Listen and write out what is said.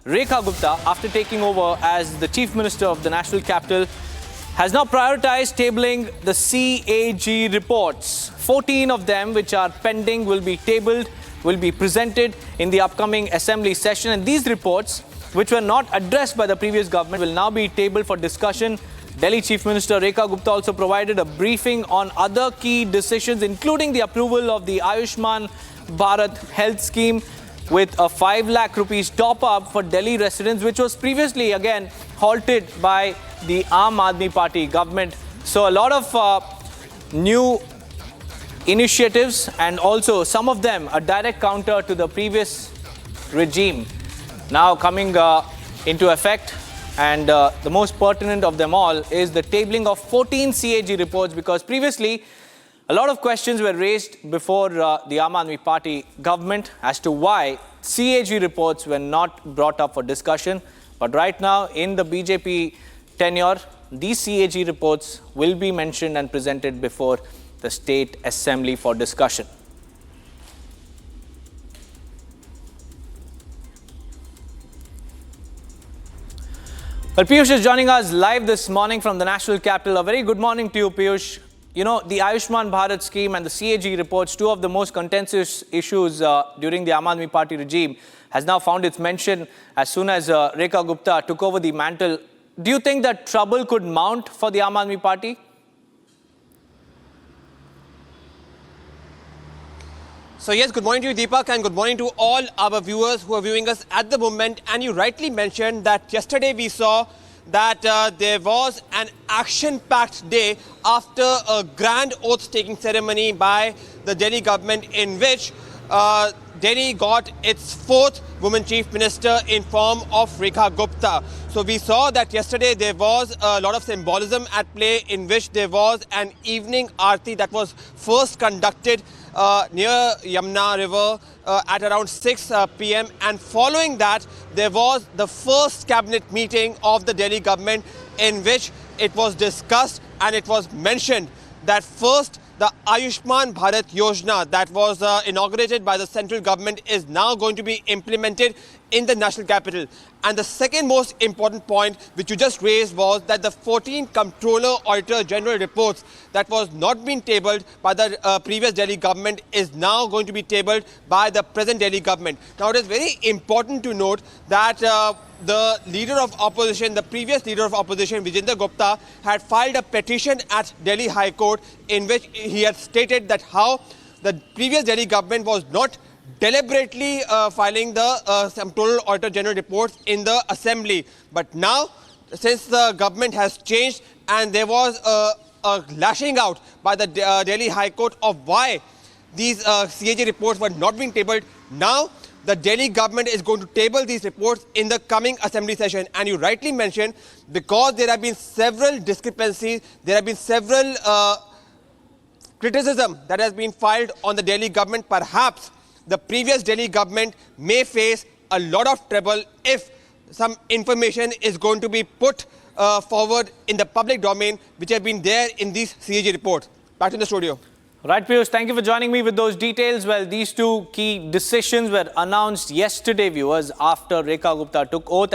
Rekha Gupta, after taking over as the Chief Minister of the National Capital, has now prioritized tabling the CAG reports. 14 of them, which are pending, will be tabled, will be presented in the upcoming assembly session. And these reports, which were not addressed by the previous government, will now be tabled for discussion. Delhi Chief Minister Rekha Gupta also provided a briefing on other key decisions, including the approval of the Ayushman Bharat health scheme with a 5 lakh rupees top-up for Delhi residents, which was previously again halted by the Aam Aadmi Party government. So a lot of new initiatives, and also some of them a direct counter to the previous regime, now coming into effect. And the most pertinent of them all is the tabling of 14 CAG reports, because previously a lot of questions were raised before the Aam Aadmi Party government as to why CAG reports were not brought up for discussion. But right now, in the BJP tenure, these CAG reports will be mentioned and presented before the State Assembly for discussion. Well, Piyush is joining us live this morning from the National Capital. A very good morning to you, Piyush. You know, the Ayushman Bharat scheme and the CAG reports, two of the most contentious issues during the Aam Aadmi Party regime, has now found its mention as soon as Rekha Gupta took over the mantle. Do you think that trouble could mount for the Aam Aadmi Party? So yes, good morning to you, Deepak, and good morning to all our viewers who are viewing us at the moment. And you rightly mentioned that yesterday we saw that there was an action-packed day after a grand oath-taking ceremony by the Delhi government, in which Delhi got its 4th woman chief minister in form of Rekha Gupta. So we saw that yesterday there was a lot of symbolism at play, in which there was an evening aarti that was first conducted near Yamuna River at around 6 p.m. And following that, there was the first cabinet meeting of the Delhi government, in which it was discussed and it was mentioned that first, the Ayushman Bharat Yojana that was inaugurated by the central government is now going to be implemented in the national capital. And the second most important point which you just raised was that the 14 Comptroller Auditor General reports that was not being tabled by the previous Delhi government is now going to be tabled by the present Delhi government. Now, it is very important to note that the leader of opposition, the previous leader of opposition, Vijender Gupta, had filed a petition at Delhi High Court, in which he had stated that how the previous Delhi government was not deliberately filing the Comptroller Auditor General reports in the assembly. But now, since the government has changed and there was a lashing out by the Delhi High Court of why these CAG reports were not being tabled, now the Delhi government is going to table these reports in the coming assembly session. And you rightly mentioned, because there have been several discrepancies, there have been several criticism that has been filed on the Delhi government, perhaps the previous Delhi government may face a lot of trouble if some information is going to be put forward in the public domain, which have been there in these CAG reports. Back to the studio. Right, Piyush, thank you for joining me with those details. Well, these two key decisions were announced yesterday, viewers, after Rekha Gupta took oath.